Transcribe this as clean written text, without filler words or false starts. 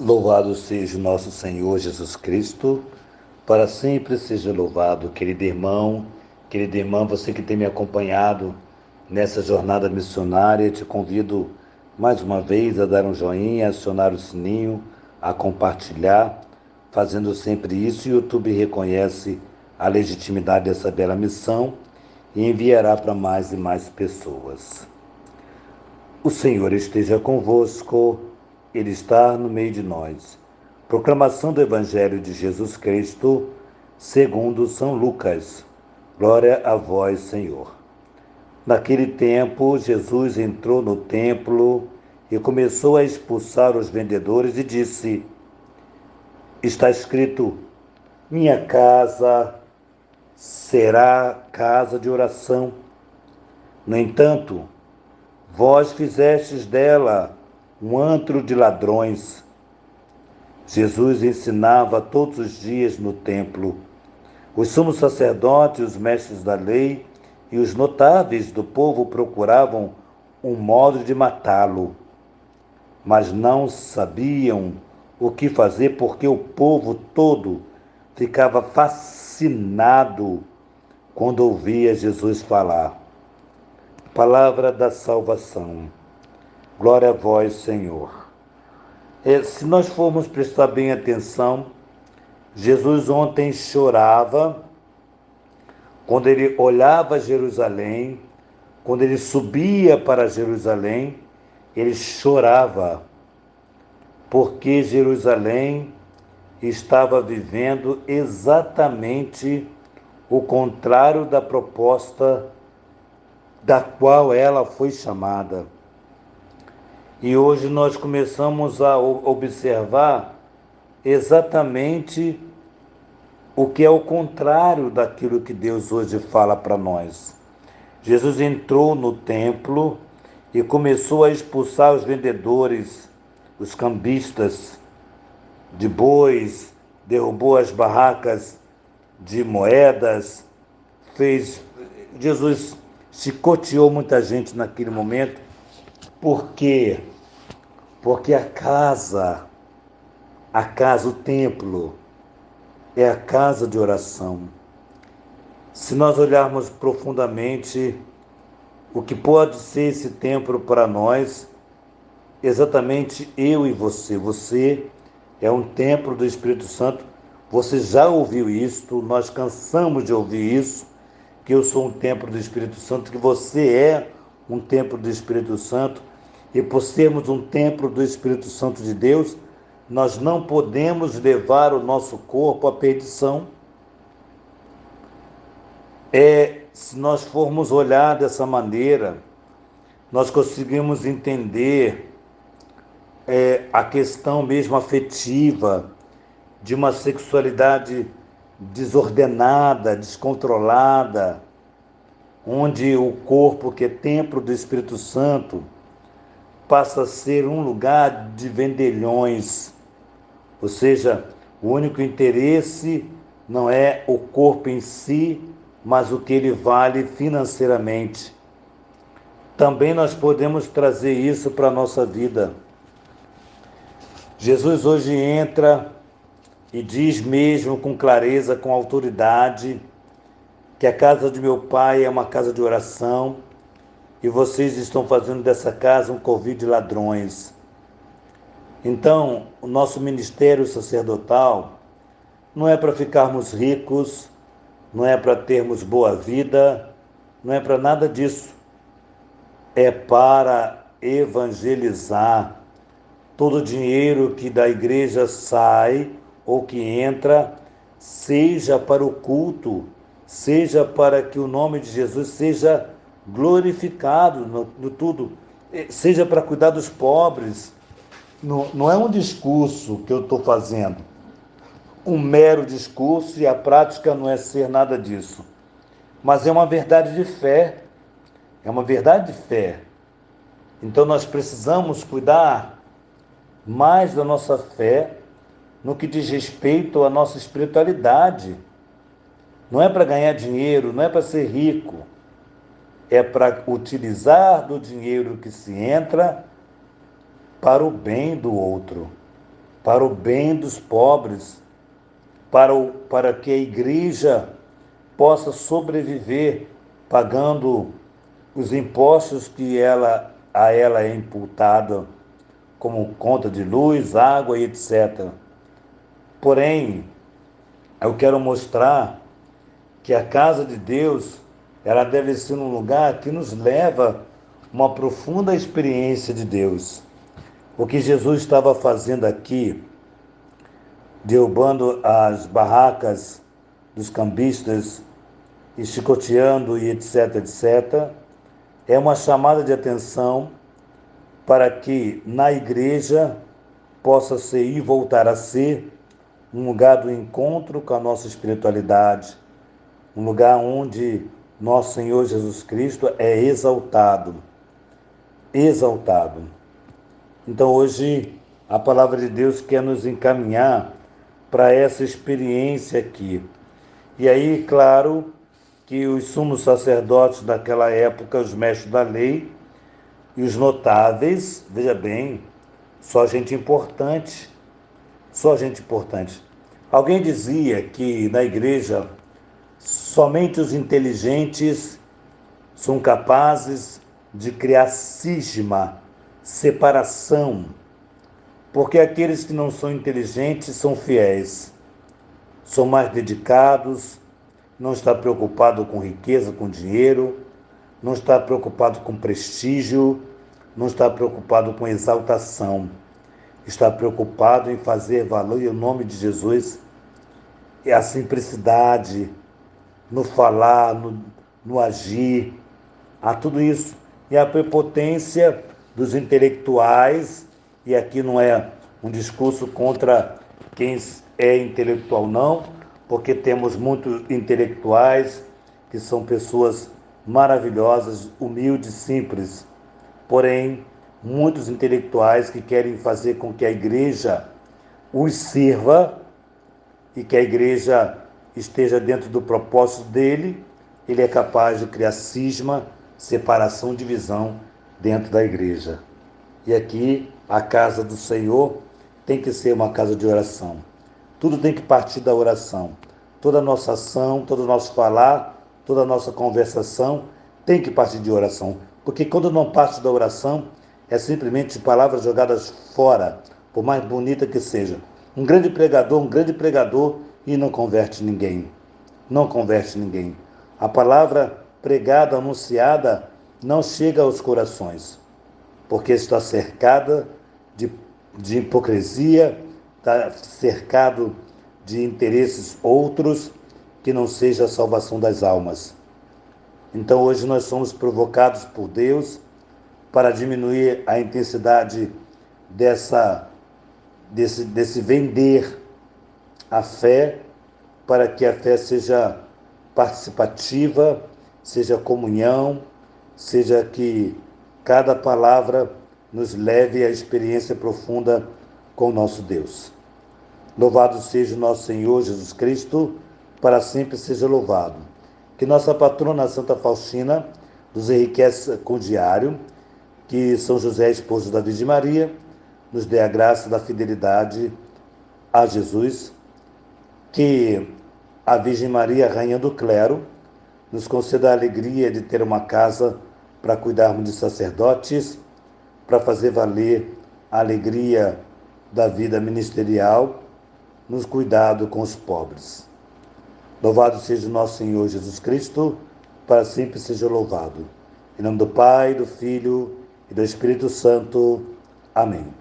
Louvado seja o nosso Senhor Jesus Cristo, para sempre seja louvado, querido irmão, querida irmã, você que tem me acompanhado nessa jornada missionária, te convido mais uma vez a dar um joinha, a acionar o sininho, a compartilhar, fazendo sempre isso, o YouTube reconhece a legitimidade dessa bela missão e enviará para mais e mais pessoas. O Senhor esteja convosco, Ele está no meio de nós. Proclamação do Evangelho de Jesus Cristo, segundo São Lucas. Glória a vós, Senhor. Naquele tempo, Jesus entrou no templo e começou a expulsar os vendedores e disse: Está escrito, minha casa será casa de oração. No entanto, vós fizestes dela um antro de ladrões. Jesus ensinava todos os dias no templo. Os sumos sacerdotes, os mestres da lei e os notáveis do povo procuravam um modo de matá-lo, mas não sabiam o que fazer porque o povo todo ficava fascinado quando ouvia Jesus falar. Palavra da salvação. Glória a vós, Senhor. Se nós formos prestar bem atenção, Jesus ontem chorava quando ele olhava Jerusalém, quando ele subia para Jerusalém, ele chorava, porque Jerusalém estava vivendo exatamente o contrário da proposta da qual ela foi chamada. E hoje nós começamos a observar exatamente o que é o contrário daquilo que Deus hoje fala para nós. Jesus entrou no templo e começou a expulsar os vendedores, os cambistas de bois, derrubou as barracas de moedas, Jesus chicoteou muita gente naquele momento. Por quê? Porque a casa, o templo, é a casa de oração. Se nós olharmos profundamente o que pode ser esse templo para nós, exatamente eu e você. Você é um templo do Espírito Santo. Você já ouviu isso, nós cansamos de ouvir isso, que eu sou um templo do Espírito Santo, que você é um templo do Espírito Santo. E por sermos um templo do Espírito Santo de Deus, nós não podemos levar o nosso corpo à perdição. Se nós formos olhar dessa maneira, nós conseguimos entender a questão mesmo afetiva de uma sexualidade desordenada, descontrolada, onde o corpo, que é templo do Espírito Santo, passa a ser um lugar de vendilhões, ou seja, o único interesse não é o corpo em si, mas o que ele vale financeiramente. Também nós podemos trazer isso para a nossa vida. Jesus hoje entra e diz mesmo com clareza, com autoridade, que a casa de meu Pai é uma casa de oração, e vocês estão fazendo dessa casa um covil de ladrões. Então, o nosso ministério sacerdotal não é para ficarmos ricos, não é para termos boa vida, não é para nada disso. É para evangelizar. Todo o dinheiro que da igreja sai ou que entra, seja para o culto, seja para que o nome de Jesus seja glorificado no tudo, seja para cuidar dos pobres. Não é um discurso que eu estou fazendo, um mero discurso, e a prática não é ser nada disso, mas é uma verdade de fé, Então nós precisamos cuidar mais da nossa fé no que diz respeito à nossa espiritualidade. Não é para ganhar dinheiro, não é para ser rico, é para utilizar do dinheiro que se entra para o bem do outro. para o bem dos pobres, para que a igreja possa sobreviver pagando os impostos que a ela é imputada, como conta de luz, água e etc. Porém, eu quero mostrar que a casa de Deus, ela deve ser um lugar que nos leva a uma profunda experiência de Deus. O que Jesus estava fazendo aqui, derrubando as barracas dos cambistas e chicoteando e etc, etc, é uma chamada de atenção para que na igreja possa ser e voltar a ser um lugar do encontro com a nossa espiritualidade, um lugar onde nosso Senhor Jesus Cristo é exaltado. Exaltado. Então hoje a palavra de Deus quer nos encaminhar para essa experiência aqui. E aí, claro, que os sumos sacerdotes daquela época, os mestres da lei e os notáveis, veja bem, só gente importante, só gente importante. Alguém dizia que na igreja somente os inteligentes são capazes de criar cisma, separação, porque aqueles que não são inteligentes são fiéis, são mais dedicados, não está preocupado com riqueza, com dinheiro, não está preocupado com prestígio, não está preocupado com exaltação, está preocupado em fazer valer o nome de Jesus e a simplicidade no falar, no agir, a tudo isso. E a prepotência dos intelectuais, e aqui não é um discurso contra quem é intelectual, não, porque temos muitos intelectuais que são pessoas maravilhosas, humildes, simples. Porém, muitos intelectuais que querem fazer com que a igreja os sirva e que a igreja esteja dentro do propósito dele, ele é capaz de criar cisma, separação, divisão dentro da igreja. E aqui, a casa do Senhor tem que ser uma casa de oração. Tudo tem que partir da oração. Toda a nossa ação, todo o nosso falar, toda a nossa conversação tem que partir de oração. Porque quando não parte da oração, é simplesmente palavras jogadas fora, por mais bonita que seja. Um grande pregador e não converte ninguém. Não converte ninguém. A palavra pregada, anunciada, não chega aos corações, porque está cercada de hipocrisia, está cercado de interesses outros que não seja a salvação das almas. Então hoje nós somos provocados por Deus para diminuir a intensidade desse vender a fé, para que a fé seja participativa, seja comunhão, seja que cada palavra nos leve à experiência profunda com o nosso Deus. Louvado seja o nosso Senhor Jesus Cristo, para sempre seja louvado. Que nossa patrona Santa Faustina nos enriqueça com o diário, que São José, esposo da Virgem Maria, nos dê a graça da fidelidade a Jesus, que a Virgem Maria, Rainha do Clero, nos conceda a alegria de ter uma casa para cuidarmos de sacerdotes, para fazer valer a alegria da vida ministerial, nos cuidado com os pobres. Louvado seja o nosso Senhor Jesus Cristo, para sempre seja louvado. Em nome do Pai, do Filho e do Espírito Santo. Amém.